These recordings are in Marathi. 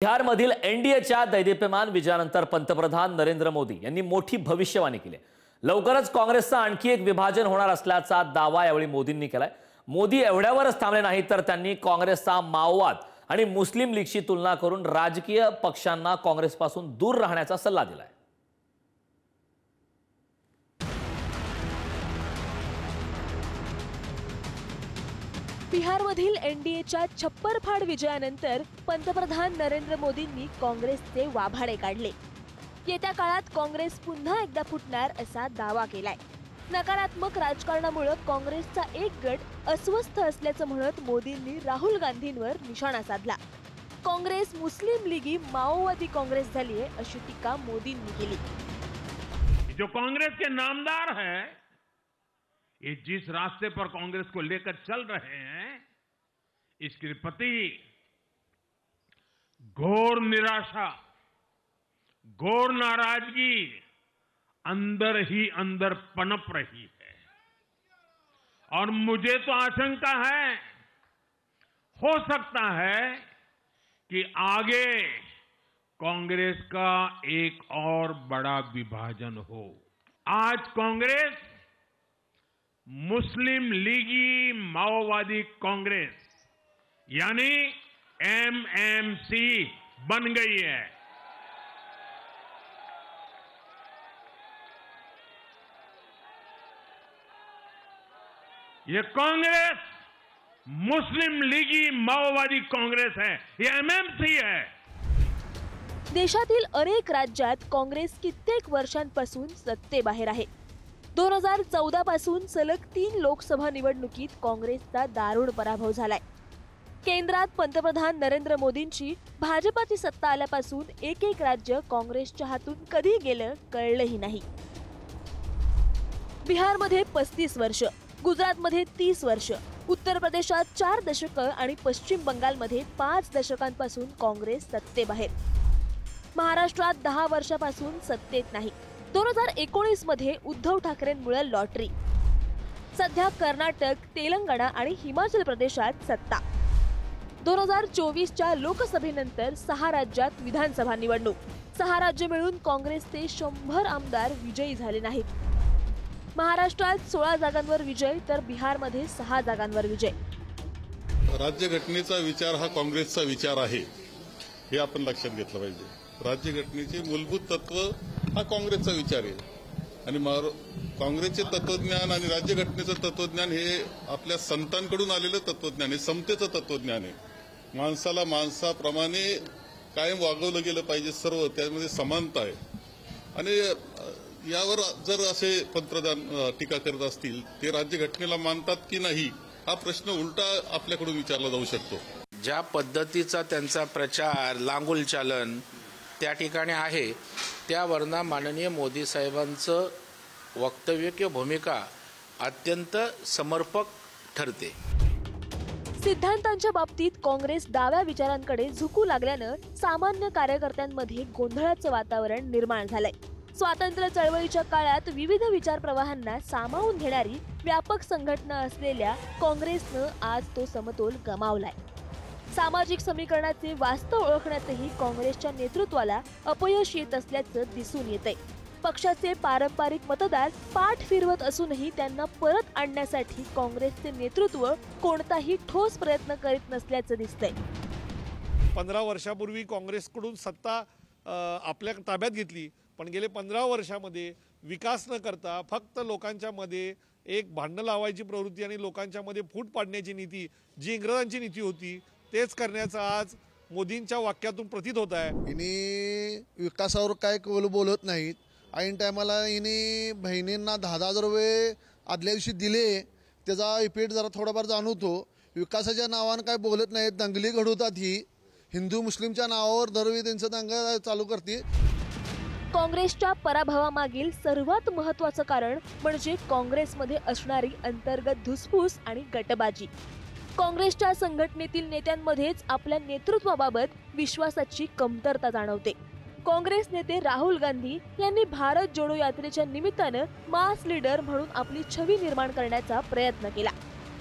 बिहारमधील एनडीएच्या दैदिप्यमान विजयानंतर पंतप्रधान नरेंद्र मोदी यांनी मोठी भविष्यवाणी केली। लवकरच काँग्रेसचं आणखी एक विभाजन होणार असल्याचा दावा यावेळी मोदींनी केलाय। मोदी एवढ्यावरच थांबले नाहीत तर त्यांनी काँग्रेसचा माओवाद आणि मुस्लिम लीगशी तुलना करून राजकीय पक्षांना काँग्रेसपासून दूर राहण्याचा सल्ला दिलाय। बिहारमधील एनडीएच्या छप्परफाड विजयानंतर पंतप्रधान नरेंद्र मोदींनी काँग्रेसचे वाभाडे काढले। येत्या काळात काँग्रेस पुन्हा एकदा फुटणार असा दावा केलाय। नकारात्मक राजकारणामुळे काँग्रेसचा एक गट अस्वस्थ असल्याचं म्हणत मोदींनी राहुल गांधींवर निशाणा साधला। काँग्रेस मुस्लिम लीगी माओवादी काँग्रेस झाली आहे अशी टीका मोदींनी केली। जो कांग्रेस के नामदार हैं, ये जिस रास्ते पर कांग्रेस को लेकर चल रहे हैं, इसके प्रति घोर निराशा, घोर नाराजगी अंदर ही अंदर पनप रही है। और मुझे तो आशंका है, हो सकता है कि आगे कांग्रेस का एक और बड़ा विभाजन हो। आज कांग्रेस मुस्लिम लीगी माओवादी कांग्रेस यानी एमएमसी बन गई है। ये कांग्रेस मुस्लिम लीगी माओवादी कांग्रेस है, ये एमएमसी है। देशातील अनेक राज्यात काँग्रेस कित्येक वर्षांपासून सत्तेबाहेर आहे। 2014 पासून सलग 3 लोकसभा निवडणुकीत काँग्रेसचा दारुण पराभव झालाय। केंद्रात पंतप्रधान नरेंद्र मोदींची भाजपाची सत्ता आल्यापासून एक राज्य काँग्रेसच्या हातून कधी गेलं कळलंही नाही। बिहारमध्ये 35 वर्ष, गुजरातमध्ये 30 वर्ष, उत्तर प्रदेशात 4 दशकं आणि पश्चिम बंगालमध्ये 5 दशकांपासून काँग्रेस सत्तेबाहेर। महाराष्ट्रात 10 वर्षापासून सत्तेत नाही। 2019 मध्ये उद्धव ठाकरेंमुळे लॉटरी। सध्या कर्नाटक, तेलंगणा आणि हिमाचल प्रदेशात सत्ता। 2024च्या लोकसभेनंतर 6 राज्यात विधानसभा निवडणूक। 6 राज्य मिळून काँग्रेसचे 100 आमदार विजयी झाले नाहीत। महाराष्ट्रात 16 जागांवर विजय तर बिहारमध्ये 6 जागांवर विजय। राज्यघटनेचा विचार हा काँग्रेसचा विचार आहे हे आपण लक्षात घेतलं पाहिजे। राज्यघटनेचे मूलभूत तत्व हा काँग्रेसचा विचार आहे आणि काँग्रेसचे तत्वज्ञान आणि राज्यघटनेचं तत्वज्ञान हे आपल्या संतांकडून आलेलं तत्वज्ञान आहे, समतेचं तत्वज्ञान आहे। माणसाला माणसाप्रमाणे कायम वागवलं गेलं पाहिजे, सर्व त्यामध्ये समानता आहे। आणि यावर जर असे पंतप्रधान टीका करत असतील, ते राज्यघटनेला मानतात की नाही हा प्रश्न उलटा आपल्याकडून विचारला जाऊ शकतो। ज्या पद्धतीचा त्यांचा प्रचार, लांगुल चालन त्या ठिकाणी आहे, त्यावरनं माननीय मोदी साहेबांचं वक्तव्य किंवा भूमिका अत्यंत समर्पक ठरते। सिद्धांतांच्या बाबतीत काँग्रेस डाव्या विचारांकडे झुकू लागल्यानं सामान्य कार्यकर्त्यांमध्ये गोंधळाचं वातावरण निर्माण झालंय। स्वातंत्र्य चळवळीच्या काळात विविध विचार प्रवाहांना सामावून घेणारी व्यापक संघटना असलेल्या काँग्रेसनं आज तो समतोल गमावलाय। सामाजिक समीकरणाचे वास्तव ओळखण्यातही काँग्रेसच्या नेतृत्वाला अपयश येत असल्याचं दिसून येतंय। पक्षाचे पारंपरिक मतदार पाठ फिरवत असूनही त्यांना परत आणण्यासाठी काँग्रेसचे नेतृत्व कोणताही ठोस प्रयत्न करीत नसल्याचं दिसतंय। 15 वर्षापूर्वी काँग्रेसकडून सत्ता आपल्या ताब्यात घेतली, पण गेले 15 वर्षामध्ये विकास न करता फक्त लोकांच्या मध्ये एक भांडण लावायची प्रवृत्ती आणि लोकांच्या मध्ये फूट पाडण्याची नीती, जी इंग्रजांची नीती होती, तेच करण्याचं आज मोदींच्या वाक्यातून प्रतीत होत आहे। इनी विकासावर काय बोलत नाहीत। ऐन टायमाला इनी बहिणींना 10,000 रुपये आदल्या दिवशी दिले, त्याचा इफेक्ट जरा थोडाफार जाणवतो। विकासाच्या नावानं काय बोलत नाहीत, दंगली घडवतात। ही हिंदू मुस्लिमच्या नावावर दरवेळी त्यांचं दंगा चालू करते। काँग्रेसच्या पराभवामागील सर्वात महत्त्वाचं कारण म्हणजे काँग्रेसमध्ये असणारी अंतर्गत धुसफूस आणि गटबाजी। काँग्रेसच्या संघटनेतील नेत्यांमध्येच आपल्या नेतृत्वाबाबत विश्वासाची कमतरता जाणवते। काँग्रेस नेते राहुल गांधी यांनी भारत जोडो यात्रेच्या निमित्तानं मास लीडर म्हणून आपली छवी निर्माण करण्याचा प्रयत्न केला।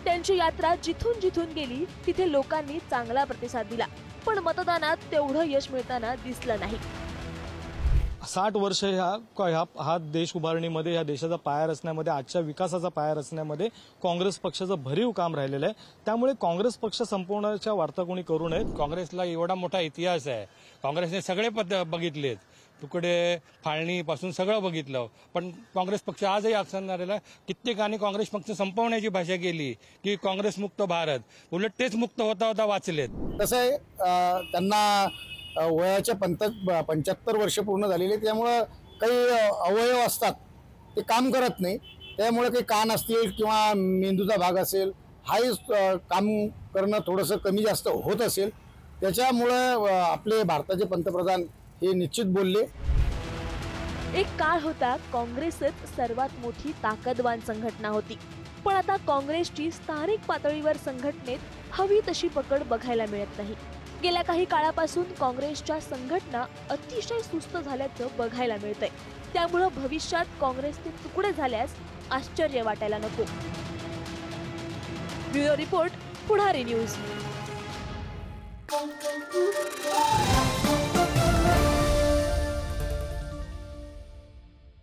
त्यांची यात्रा जिथून जिथून गेली तिथे लोकांनी चांगला प्रतिसाद दिला। पण मतदानात तेवढं यश मिळताना दिसलं नाही. 60 वर्ष हा देश उभारणीमध्ये, या देशाचा पाया रचण्यामध्ये, आजच्या विकासाचा पाया रचण्यामध्ये काँग्रेस पक्षाचं भरीव काम राहिलेलं आहे. त्यामुळे काँग्रेस पक्ष संपवण्याच्या वार्ता कोणी करू नयेत. काँग्रेसला एवढा मोठा इतिहास आहे, काँग्रेसने सगळे पद बघितलेत, तुकडे फाळणीपासून सगळं बघितलं, पण काँग्रेस पक्ष आजही असणाऱ्याला कित्येकांनी काँग्रेस पक्ष संपवण्याची भाषा केली की काँग्रेस मुक्त भारत, उलट तेच मुक्त होता होता वाचलेत. कसं आहे, त्यांना वयाच्या 75 वर्ष पूर्ण झालेले, त्यामुळं काही अवयव असतात ते काम करत नाही. त्यामुळे काही कान असतील किंवा मेंदूचा भाग असेल, हाही काम करणं थोडंसं कमी जास्त होत असेल. त्याच्यामुळं आपले भारताचे पंतप्रधान हे निश्चित बोलले. एक काळ होता काँग्रेसच सर्वात मोठी ताकदवान संघटना होती, पण आता काँग्रेसची स्थानिक पातळीवर संघटनेत हवी तशी पकड बघायला मिळत नाही. गेल्या काही काळापासून काँग्रेसच्या संघटना अतिशय सुस्त झाल्याचं बघायला मिळतंय. त्यामुळं भविष्यात काँग्रेसचे तुकडे झाल्यास आश्चर्य वाटायला नको. ब्युरो रिपोर्ट, पुढारी न्यूज.